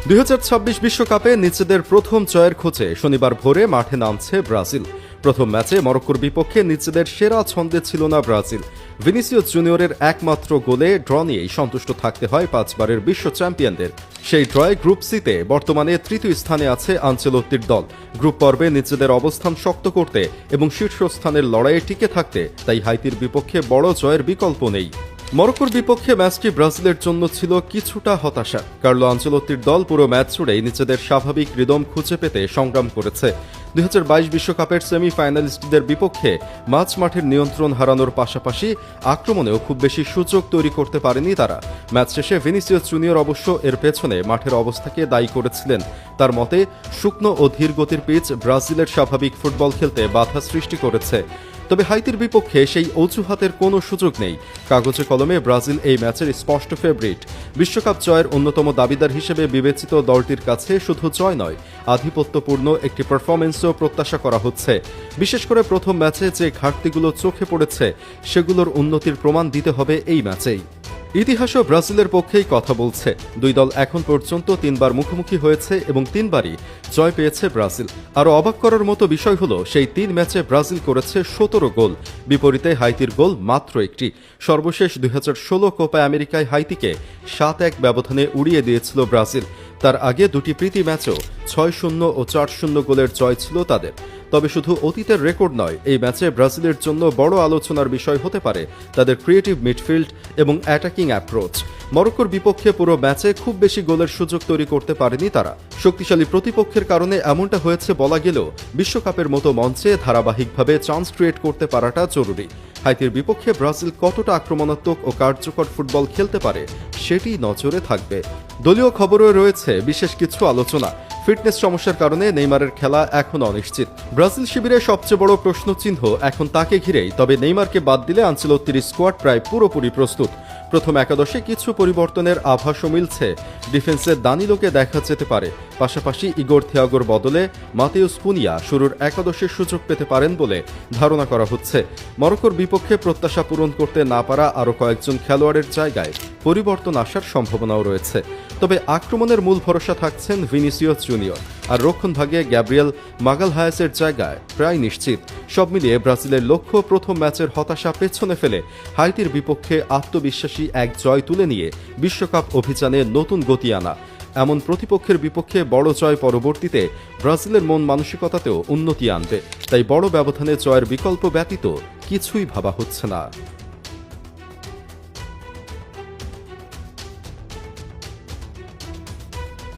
2026 বিশ্বকাপে নিজেদের প্রথম জয়ের খোঁজে শনিবার ভোরে মাঠে নামছে ব্রাজিল। প্রথম ম্যাচে মরক্কোর বিপক্ষে নিজেদের সেরা ছন্দে ছিল না ব্রাজিল। ভিনিসিয়াস জুনিয়রের একমাত্র গোলে ড্র নিয়েই সন্তুষ্ট থাকতে হয় পাঁচবারের বিশ্ব চ্যাম্পিয়নদের। সেই ড্রয়ে গ্রুপ সিতে বর্তমানে তৃতীয় স্থানে আছে আনচেলত্তির দল। গ্রুপ পর্বে নিজেদের অবস্থান শক্ত করতে এবং শীর্ষস্থানের লড়াইয়ে টিকে থাকতে তাই হাইতির বিপক্ষে বড় জয়ের বিকল্প নেই। মরক্কোর বিপক্ষে ম্যাচটি ব্রাজিলের জন্য ছিল কিছুটা হতাশা। কার্লো আনচেলত্তির দল পুরো ম্যাচ জুড়েই নিজেদের স্বাভাবিক রিদম খুঁজে পেতে সংগ্রাম করেছে। 2022 বিশ্বকাপের সেমিফাইনালিস্টদের বিপক্ষে মাঝ মাঠের নিয়ন্ত্রণ হারানোর পাশাপাশি আক্রমণেও খুব বেশি সুযোগ তৈরি করতে পারেনি তারা। ম্যাচ শেষে ভিনিসিয়াস জুনিয়র অবশ্য এর পেছনে মাঠের অবস্থাকে দায়ী করেছিলেন। তার মতে, শুকনো ও ধীর গতির পিচ ব্রাজিলের স্বাভাবিক ফুটবল খেলতে বাধা সৃষ্টি করেছে। তবে হাইতির বিপক্ষে সেই অজুহাতের কোনো সুযোগ নেই। কাগজে কলমে ব্রাজিল এই ম্যাচের স্পষ্ট ফেভারিট। বিশ্বকাপ জয়ের অন্যতম দাবিদার হিসেবে বিবেচিত দলটির কাছে শুধু জয় নয়, আধিপত্যপূর্ণ একটি পারফরম্যান্সও প্রত্যাশা করা হচ্ছে। বিশেষ করে প্রথম ম্যাচে যে ঘাটতিগুলো চোখে পড়েছে সেগুলোর উন্নতির প্রমাণ দিতে হবে এই ম্যাচেই। ইতিহাসও ব্রাজিলের পক্ষেই কথা বলছে। দুই দল এখন পর্যন্ত 3 বার মুখোমুখি হয়েছে এবং 3 বারই জয় পেয়েছে ব্রাজিল। আরও অবাক করার মতো বিষয় হলো, সেই 3 ম্যাচে ব্রাজিল করেছে 17 গোল, বিপরীতে হাইতির গোল মাত্র একটি। সর্বশেষ 2016 কোপা আমেরিকায় হাইতিকে 7-1 ব্যবধানে উড়িয়ে দিয়েছিল ব্রাজিল। তার আগে দুটি প্রীতি ম্যাচও 6-0 ও 4-0 গোলের জয় ছিল তাদের। তবে শুধু অতীতের রেকর্ড নয়, এই ম্যাচে ব্রাজিলের জন্য বড় আলোচনার বিষয় হতে পারে তাদের ক্রিয়েটিভ মিডফিল্ড এবং অ্যাটাকিং অ্যাপ্রোচ। মরক্কোর বিপক্ষে পুরো ম্যাচে খুব বেশি গোলের সুযোগ তৈরি করতে পারেনি তারা। শক্তিশালী প্রতিপক্ষের কারণে এমনটা হয়েছে বলা গেলেও বিশ্বকাপের মতো মঞ্চে ধারাবাহিকভাবে চান্স ক্রিয়েট করতে পারাটা জরুরি। হাইতির বিপক্ষে ব্রাজিল কতটা আক্রমণাত্মক ও কার্যকর ফুটবল খেলতে পারে সেটি নজরে থাকবে। দলীয় খবরেও রয়েছে বিশেষ কিছু আলোচনা। ফিটনেস সমস্যার কারণে নেইমারের খেলা এখন অনিশ্চিত। ব্রাজিল শিবিরে সবচেয়ে বড় প্রশ্নচিহ্ন এখন তাকে ঘিরেই। তবে নেইমারকে বাদ দিলে আনচেলত্তির স্কোয়াড প্রায় পুরোপুরি প্রস্তুত। প্রথম একাদশে কিছু পরিবর্তনের আভাসও মিলছে। ডিফেন্সে দানিলোকে দেখা যেতে পারে, পাশাপাশি ইগোর থিয়াগোর বদলে মাতেউস কুনিয়া শুরুর একাদশের সুযোগ পেতে পারেন বলে ধারণা করা হচ্ছে। মরক্কোর বিপক্ষে প্রত্যাশা পূরণ করতে না পারা আরও কয়েকজন খেলোয়াড়ের জায়গায় পরিবর্তন আসার সম্ভাবনাও রয়েছে। তবে আক্রমণের মূল ভরসা থাকছেন ভিনিসিয়াস জুনিয়র, আর রক্ষণভাগে গ্যাব্রিয়েল মাগালহায়াসের জায়গায় প্রায় নিশ্চিত। সব মিলিয়ে ব্রাজিলের লক্ষ্য প্রথম ম্যাচের হতাশা পেছনে ফেলে হাইতির বিপক্ষে আত্মবিশ্বাসী এক জয় তুলে নিয়ে বিশ্বকাপ অভিযানে নতুন গতি আনা। এমন প্রতিপক্ষের বিপক্ষে বড় জয় পরবর্তীতে ব্রাজিলের মন মানসিকতাতেও উন্নতি আনবে। তাই বড় ব্যবধানে জয়ের বিকল্প ব্যতীত কিছুই ভাবা হচ্ছে না।